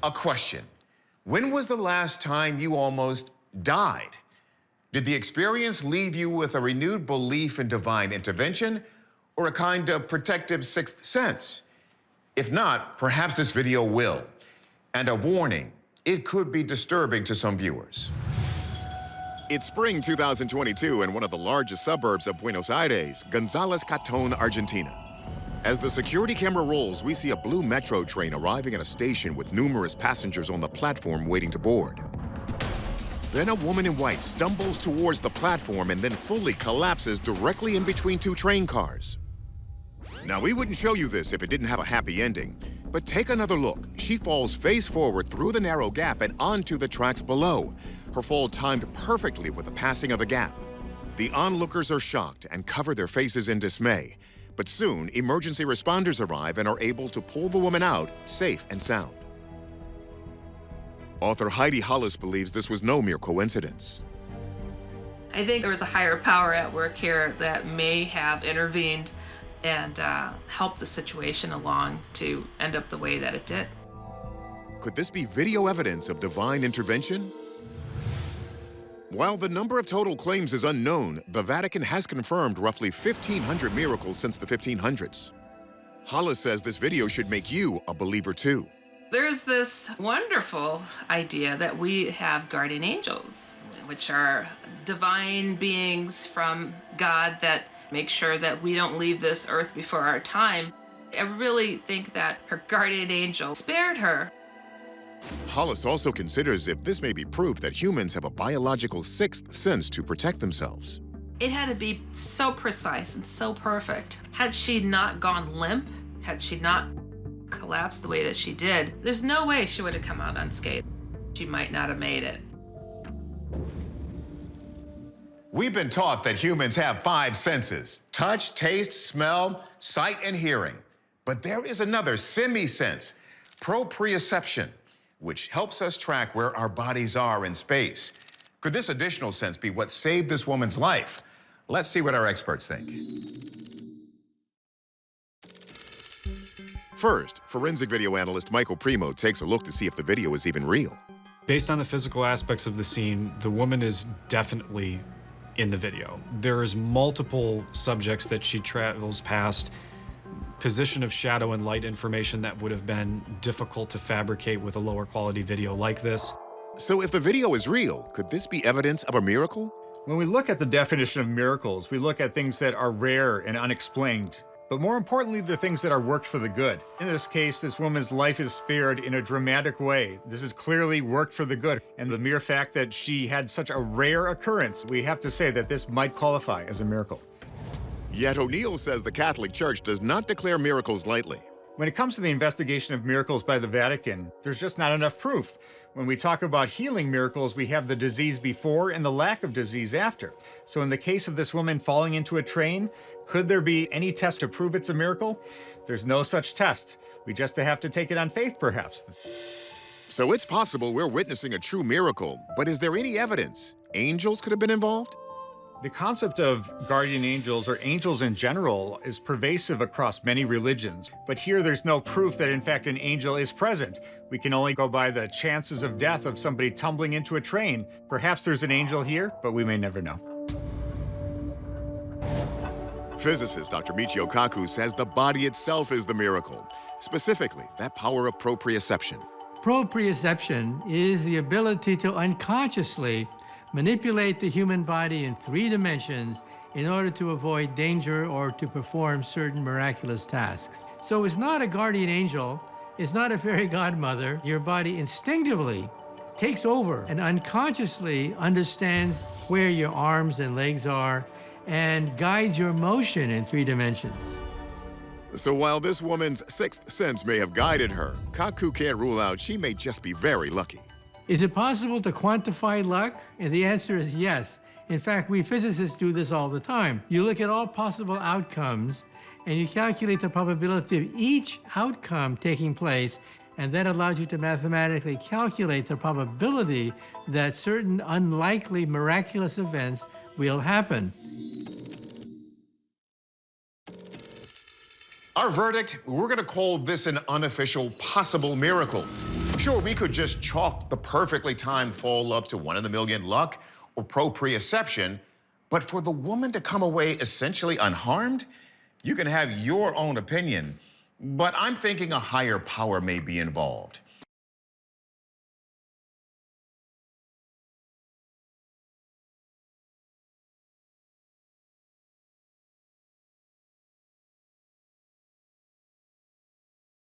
A question. When was the last time you almost died? Did the experience leave you with a renewed belief in divine intervention or a kind of protective sixth sense? If not, perhaps this video will. And a warning, it could be disturbing to some viewers. It's spring 2022 in one of the largest suburbs of Buenos Aires, González Catón, Argentina. As the security camera rolls, we see a blue metro train arriving at a station with numerous passengers on the platform waiting to board. Then a woman in white stumbles towards the platform and then fully collapses directly in between two train cars. Now, we wouldn't show you this if it didn't have a happy ending, but take another look. She falls face forward through the narrow gap and onto the tracks below. Her fall timed perfectly with the passing of the gap. The onlookers are shocked and cover their faces in dismay. But soon, emergency responders arrive and are able to pull the woman out safe and sound. Author Heidi Hollis believes this was no mere coincidence. I think there was a higher power at work here that may have intervened and helped the situation along to end up the way that it did. Could this be video evidence of divine intervention? While the number of total claims is unknown, the Vatican has confirmed roughly 1,500 miracles since the 1500s. Hollis says this video should make you a believer too. There's this wonderful idea that we have guardian angels, which are divine beings from God that make sure that we don't leave this earth before our time. I really think that her guardian angel spared her. Hollis also considers if this may be proof that humans have a biological sixth sense to protect themselves. It had to be so precise and so perfect. Had she not gone limp, had she not collapsed the way that she did, there's no way she would have come out unscathed. She might not have made it. We've been taught that humans have 5 senses: touch, taste, smell, sight, and hearing. But there is another semi-sense, proprioception, which helps us track where our bodies are in space. Could this additional sense be what saved this woman's life? Let's see what our experts think. First, forensic video analyst Michael Primo takes a look to see if the video is even real. Based on the physical aspects of the scene, the woman is definitely in the video. There is multiple subjects that she travels past, position of shadow and light information that would have been difficult to fabricate with a lower quality video like this. So if the video is real, could this be evidence of a miracle? When we look at the definition of miracles, we look at things that are rare and unexplained. But more importantly, the things that are worked for the good. In this case, this woman's life is spared in a dramatic way. This is clearly worked for the good. And the mere fact that she had such a rare occurrence, we have to say that this might qualify as a miracle. Yet O'Neill says the Catholic Church does not declare miracles lightly. When it comes to the investigation of miracles by the Vatican, there's just not enough proof. When we talk about healing miracles, we have the disease before and the lack of disease after. So in the case of this woman falling into a train, could there be any test to prove it's a miracle? There's no such test. We just have to take it on faith, perhaps. So it's possible we're witnessing a true miracle, but is there any evidence angels could have been involved? The concept of guardian angels, or angels in general, is pervasive across many religions. But here there's no proof that in fact an angel is present. We can only go by the chances of death of somebody tumbling into a train. Perhaps there's an angel here, but we may never know. Physicist Dr. Michio Kaku says the body itself is the miracle, specifically that power of proprioception. Proprioception is the ability to unconsciously manipulate the human body in 3 dimensions in order to avoid danger or to perform certain miraculous tasks. So it's not a guardian angel, it's not a fairy godmother. Your body instinctively takes over and unconsciously understands where your arms and legs are and guides your motion in 3 dimensions. So while this woman's sixth sense may have guided her, Kaku can't rule out she may just be very lucky. Is it possible to quantify luck? And the answer is yes. In fact, we physicists do this all the time. You look at all possible outcomes and you calculate the probability of each outcome taking place, and that allows you to mathematically calculate the probability that certain unlikely miraculous events will happen. Our verdict, we're going to call this an unofficial possible miracle. Sure, we could just chalk the perfectly timed fall up to 1 in a million luck or proprioception, but for the woman to come away essentially unharmed, you can have your own opinion, but I'm thinking a higher power may be involved.